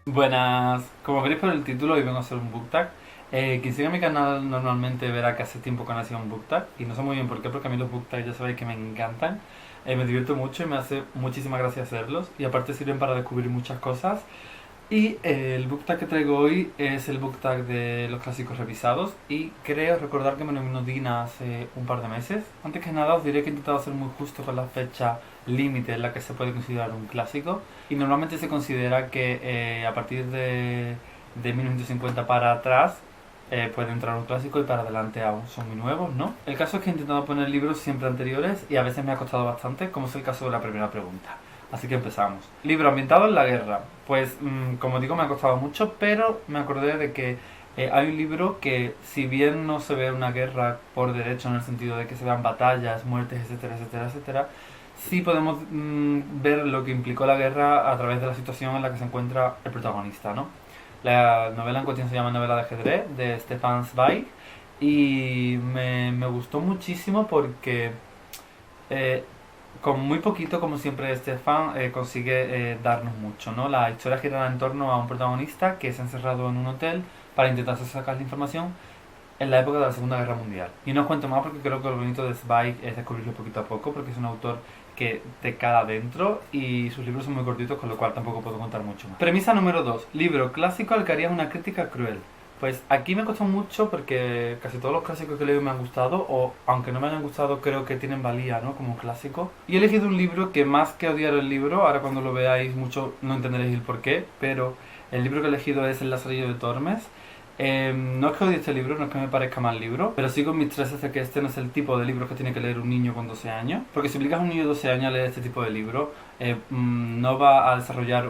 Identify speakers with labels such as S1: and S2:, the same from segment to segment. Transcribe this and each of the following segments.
S1: Buenas, como veréis por el título, hoy vengo a hacer un book tag. Quien sigue mi canal normalmente verá que hace tiempo que no hacía un book tag y no sé muy bien por qué, porque a mí los book tags ya sabéis que me encantan. Me divierto mucho y me hace muchísima gracia hacerlos y aparte sirven para descubrir muchas cosas. Y el book tag que traigo hoy es el book tag de los clásicos revisados y creo recordar que me lo nominó Dina hace un par de meses. Antes que nada os diré que he intentado ser muy justo con la fecha límite en la que se puede considerar un clásico y normalmente se considera que a partir de 1950 para atrás puede entrar un clásico y para adelante aún son muy nuevos, ¿no? El caso es que he intentado poner libros siempre anteriores y a veces me ha costado bastante, como es el caso de la primera pregunta. Así que empezamos. Libro ambientado en la guerra. Pues, como digo, me ha costado mucho, pero me acordé de que hay un libro que, si bien no se ve una guerra por derecho en el sentido de que se vean batallas, muertes, etcétera, etcétera, etcétera, sí podemos ver lo que implicó la guerra a través de la situación en la que se encuentra el protagonista, ¿no? La novela en cuestión se llama Novela de ajedrez, de Stefan Zweig, y me gustó muchísimo porque eh, con muy poquito, como siempre, Stefan consigue darnos mucho, ¿no? La historia gira en torno a un protagonista que se ha encerrado en un hotel para intentar sacar la información en la época de la Segunda Guerra Mundial. Y no os cuento más porque creo que lo bonito de Zweig es descubrirlo poquito a poco, porque es un autor que te cala adentro y sus libros son muy cortitos, con lo cual tampoco puedo contar mucho más. Premisa número 2. Libro clásico al que harías una crítica cruel. Pues aquí me costó mucho porque casi todos los clásicos que leo me han gustado, o aunque no me hayan gustado, creo que tienen valía, ¿no? Como clásico. Y he elegido un libro que, más que odiar el libro, ahora cuando lo veáis mucho no entenderéis el porqué, pero el libro que he elegido es El Lazarillo de Tormes. No es que odie este libro, no es que me parezca mal libro, pero sí con mis tres de que este no es el tipo de libro que tiene que leer un niño con 12 años. Porque si obligas a un niño de 12 años a leer este tipo de libro, no va a desarrollar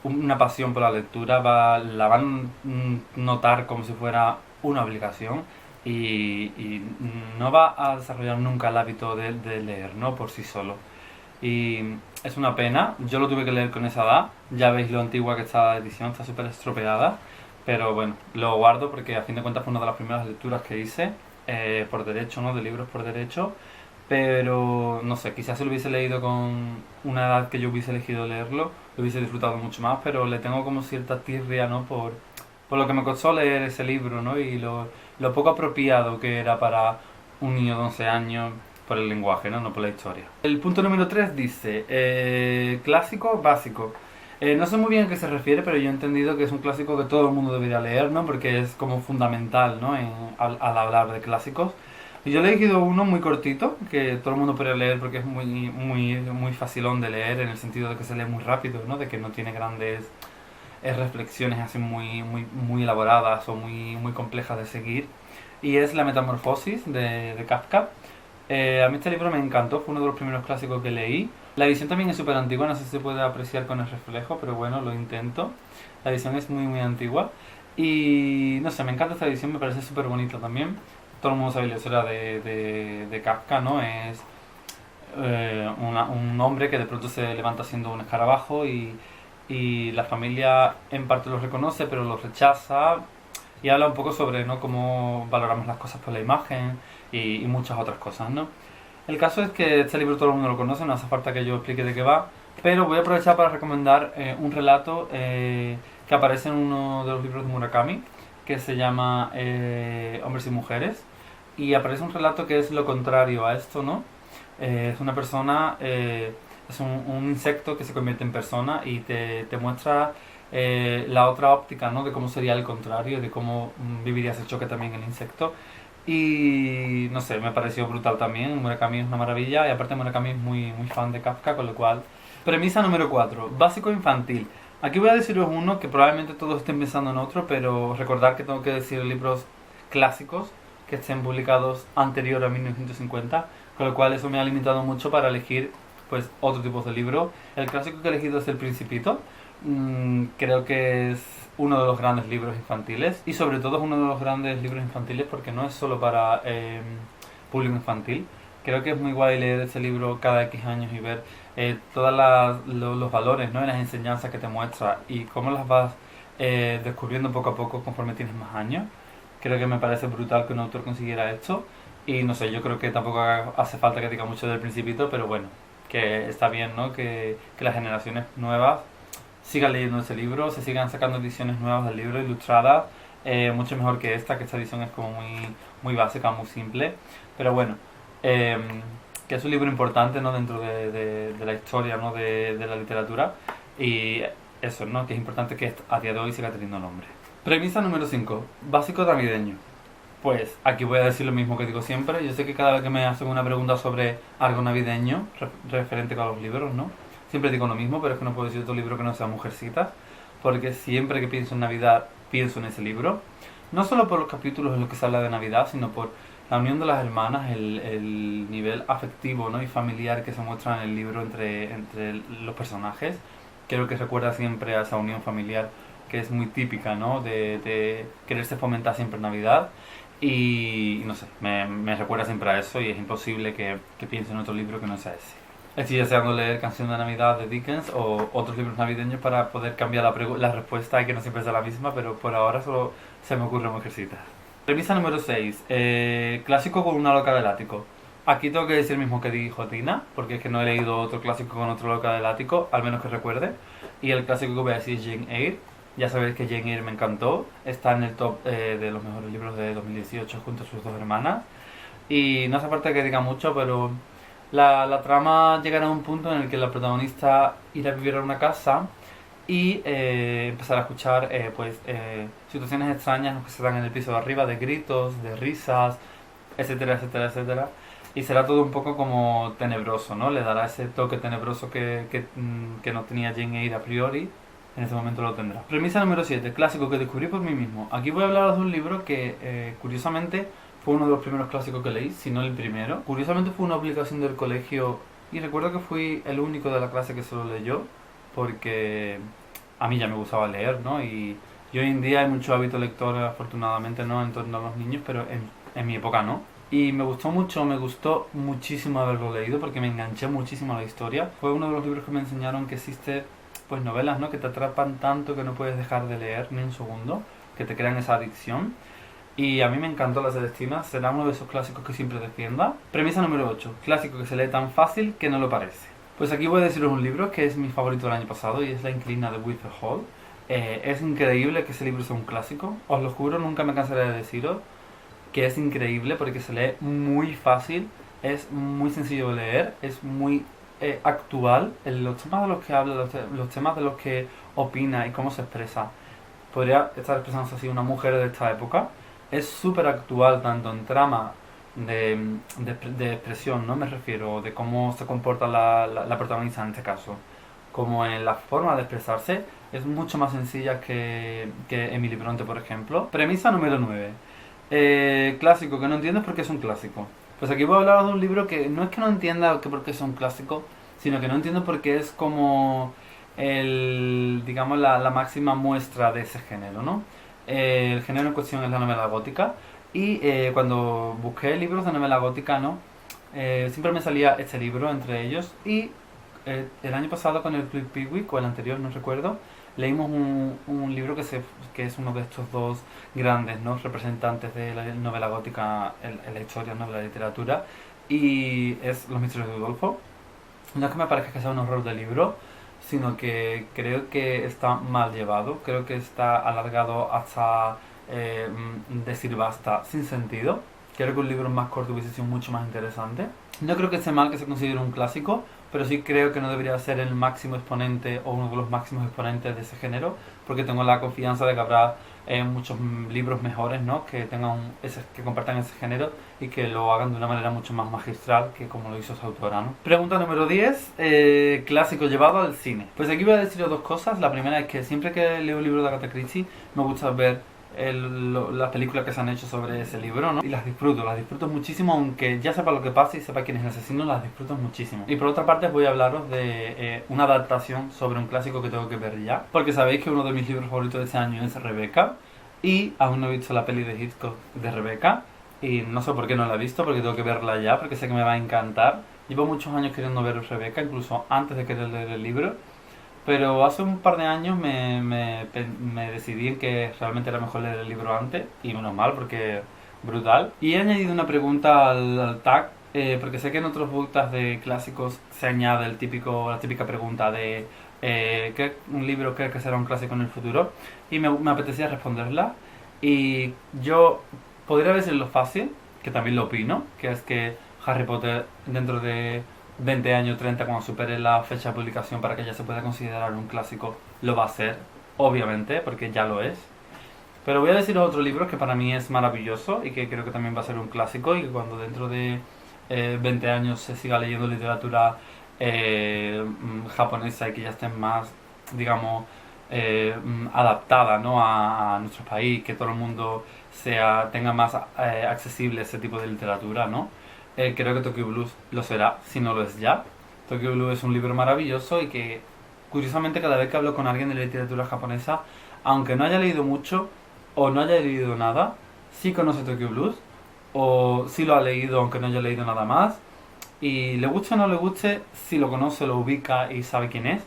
S1: una pasión por la lectura, la van a notar como si fuera una obligación y no va a desarrollar nunca el hábito de leer, ¿no? Por sí solo. Y es una pena, yo lo tuve que leer con esa edad, ya veis lo antigua que está la edición, está súper estropeada, pero bueno, lo guardo porque a fin de cuentas fue una de las primeras lecturas que hice, por derecho, ¿no? De libros por derecho, pero no sé, quizás si lo hubiese leído con una edad que yo hubiese elegido leerlo, lo hubiese disfrutado mucho más, pero le tengo como cierta tirria, ¿no? Por lo que me costó leer ese libro, ¿no? Y lo poco apropiado que era para un niño de 11 años por el lenguaje, ¿no? No por la historia. El punto número 3 dice, clásico básico. No sé muy bien a qué se refiere, pero yo he entendido que es un clásico que todo el mundo debería leer, ¿no? Porque es como fundamental, ¿no? Al hablar de clásicos. Y yo he elegido uno muy cortito, que todo el mundo podría leer porque es muy facilón de leer, en el sentido de que se lee muy rápido, ¿no? De que no tiene grandes reflexiones así muy elaboradas o muy complejas de seguir. Y es La Metamorfosis de Kafka. A mí este libro me encantó, fue uno de los primeros clásicos que leí. La edición también es súper antigua, no sé si se puede apreciar con el reflejo, pero bueno, lo intento. La edición es muy antigua. Y no sé, me encanta esta edición, me parece súper bonita también. Todo el mundo sabe la historia de Kafka, ¿no? Es un hombre que de pronto se levanta siendo un escarabajo y la familia en parte lo reconoce, pero lo rechaza. Y habla un poco sobre, ¿no? Cómo valoramos las cosas por la imagen y muchas otras cosas, ¿no? El caso es que este libro todo el mundo lo conoce, no hace falta que yo explique de qué va, pero voy a aprovechar para recomendar un relato que aparece en uno de los libros de Murakami, que se llama Hombres y Mujeres, y aparece un relato que es lo contrario a esto, ¿no? Es una persona, es un insecto que se convierte en persona y te muestra la otra óptica, ¿no? De cómo sería el contrario, de cómo viviría ese choque también el insecto. Y no sé, me pareció brutal también. Murakami es una maravilla y aparte Murakami es muy fan de Kafka, con lo cual... Premisa número 4, básico infantil. Aquí voy a deciros uno que probablemente todos estén pensando en otro, pero recordar que tengo que decir libros clásicos que estén publicados anterior a 1950, con lo cual eso me ha limitado mucho para elegir pues otro tipo de libro. El clásico que he elegido es El Principito. Creo que es uno de los grandes libros infantiles y sobre todo es uno de los grandes libros infantiles porque no es solo para público infantil. Creo que es muy guay leer ese libro cada X años y ver todos los valores, ¿no? Y las enseñanzas que te muestra y cómo las vas descubriendo poco a poco conforme tienes más años. Creo que me parece brutal que un autor consiguiera esto y no sé, yo creo que tampoco hace falta que diga mucho del Principito, pero bueno, que está bien, ¿no? Que las generaciones nuevas sigan leyendo ese libro, se sigan sacando ediciones nuevas del libro, ilustradas, mucho mejor que esta edición es como muy básica, muy simple. Pero bueno, que es un libro importante, ¿no? Dentro de la historia, ¿no? de la literatura. Y eso, ¿no? Que es importante que a día de hoy siga teniendo nombre. Premisa número 5. Básico navideño. Pues aquí voy a decir lo mismo que digo siempre. Yo sé que cada vez que me hacen una pregunta sobre algo navideño, referente con los libros, ¿no? Siempre digo lo mismo, pero es que no puedo decir otro libro que no sea Mujercitas, porque siempre que pienso en Navidad, pienso en ese libro. No solo por los capítulos en los que se habla de Navidad, sino por la unión de las hermanas, el nivel afectivo, ¿no? y familiar que se muestra en el libro entre los personajes. Creo que recuerda siempre a esa unión familiar que es muy típica, ¿no? de quererse fomentar siempre en Navidad. Y no sé, me recuerda siempre a eso y es imposible que piense en otro libro que no sea ese. Estoy deseando leer Canción de Navidad de Dickens o otros libros navideños para poder cambiar la respuesta y que no siempre sea la misma, pero por ahora solo se me ocurre Mujercitas. Premisa número 6. Clásico con una loca del ático. Aquí tengo que decir el mismo que dijo Tina, porque es que no he leído otro clásico con otro loca del ático, al menos que recuerde. Y el clásico que voy a decir es Jane Eyre. Ya sabéis que Jane Eyre me encantó. Está en el top de los mejores libros de 2018 junto a sus dos hermanas. Y no hace falta que diga mucho, pero la trama llegará a un punto en el que la protagonista irá a vivir a una casa y empezar a escuchar situaciones extrañas que se dan en el piso de arriba, de gritos, de risas, etcétera, etcétera, etcétera. Y será todo un poco como tenebroso, ¿no? Le dará ese toque tenebroso que no tenía Jane Eyre a priori. En ese momento lo tendrá. Premisa número 7, clásico que descubrí por mí mismo. Aquí voy a hablaros de un libro que, curiosamente, fue uno de los primeros clásicos que leí, si no el primero. Curiosamente fue una obligación del colegio y recuerdo que fui el único de la clase que se lo leyó, porque a mí ya me gustaba leer, ¿no? Y hoy en día hay mucho hábito lector, afortunadamente, ¿no? En torno a los niños, pero en mi época no. Y me gustó mucho, me gustó muchísimo haberlo leído porque me enganché muchísimo a la historia. Fue uno de los libros que me enseñaron que existe pues novelas, ¿no? que te atrapan tanto que no puedes dejar de leer ni un segundo, que te crean esa adicción. Y a mí me encantó La Celestina, será uno de esos clásicos que siempre defienda. Premisa número 8, clásico que se lee tan fácil que no lo parece. Pues aquí voy a deciros un libro que es mi favorito del año pasado y es La Inquilina de Wither Hall. Es increíble que ese libro sea un clásico, os lo juro, nunca me cansaré de deciros que es increíble porque se lee muy fácil, es muy sencillo de leer, es muy actual, los temas de los que habla, los temas de los que opina y cómo se expresa. Podría estar expresándose así una mujer de esta época. Es súper actual tanto en trama de expresión, no me refiero, de cómo se comporta la protagonista en este caso, como en la forma de expresarse. Es mucho más sencilla que Emily Bronte, por ejemplo. Premisa número 9. Clásico que no entiendo por qué es un clásico. Pues aquí voy a hablar de un libro que no es que no entienda por qué es un clásico, sino que no entiendo por qué es como digamos la máxima muestra de ese género, ¿no? El género en cuestión es la novela gótica y cuando busqué libros de novela gótica, ¿no? Siempre me salía este libro entre ellos y el año pasado con el Club Pickwick o el anterior, no recuerdo, leímos un libro que es uno de estos dos grandes, ¿no? representantes de la novela gótica en la historia, ¿no? de la literatura, y es Los Misterios de Udolfo. No es que me parezca que sea un horror de libro, sino que creo que está mal llevado, creo que está alargado hasta decir basta sin sentido. Creo que un libro más corto hubiese sido mucho más interesante. No creo que esté mal que se considere un clásico, pero sí creo que no debería ser el máximo exponente o uno de los máximos exponentes de ese género, porque tengo la confianza de que habrá muchos libros mejores, ¿no? que compartan ese género y que lo hagan de una manera mucho más magistral que como lo hizo su autora, ¿no? Pregunta número 10, clásico llevado al cine. Pues aquí voy a decir dos cosas. La primera es que siempre que leo un libro de Agatha Christie me gusta ver las películas que se han hecho sobre ese libro, ¿no? Y las disfruto muchísimo, aunque ya sepa lo que pasa y sepa quién es el asesino, las disfruto muchísimo. Y por otra parte voy a hablaros de una adaptación sobre un clásico que tengo que ver ya, porque sabéis que uno de mis libros favoritos de este año es Rebecca, y aún no he visto la peli de Hitchcock de Rebecca, y no sé por qué no la he visto, porque tengo que verla ya, porque sé que me va a encantar. Llevo muchos años queriendo ver Rebecca, incluso antes de querer leer el libro. Pero hace un par de años me decidí en que realmente era mejor leer el libro antes, y menos mal porque brutal. Y he añadido una pregunta al tag porque sé que en otros book tags de clásicos se añade la típica pregunta de un libro cree que será un clásico en el futuro, y me apetecía responderla. Y yo podría decirlo fácil, que también lo opino, que es que Harry Potter dentro de 20 años, 30, cuando supere la fecha de publicación para que ya se pueda considerar un clásico, lo va a ser, obviamente, porque ya lo es. Pero voy a decir otro libro que para mí es maravilloso y que creo que también va a ser un clásico, y que cuando dentro de 20 años se siga leyendo literatura japonesa y que ya esté más, digamos, adaptada, ¿no?, a nuestro país, que todo el mundo tenga más accesible ese tipo de literatura, ¿no? Creo que Tokyo Blues lo será, si no lo es ya. Tokyo Blues es un libro maravilloso y que, curiosamente, cada vez que hablo con alguien de literatura japonesa, aunque no haya leído mucho o no haya leído nada, sí conoce Tokyo Blues, o sí lo ha leído aunque no haya leído nada más, y le guste o no le guste, si lo conoce, lo ubica y sabe quién es.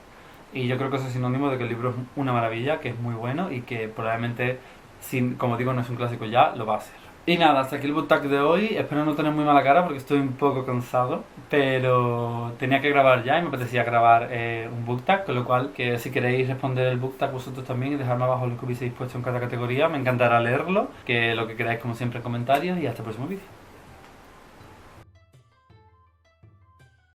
S1: Y yo creo que eso es sinónimo de que el libro es una maravilla, que es muy bueno y que probablemente, si, como digo, no es un clásico ya, lo va a ser. Y nada, hasta aquí el book tag de hoy. Espero no tener muy mala cara porque estoy un poco cansado, pero tenía que grabar ya y me apetecía grabar un book tag, con lo cual, que si queréis responder el book tag vosotros también y dejarme abajo lo que hubieseis puesto en cada categoría, me encantará leerlo, que lo que queráis como siempre en comentarios, y hasta el próximo vídeo.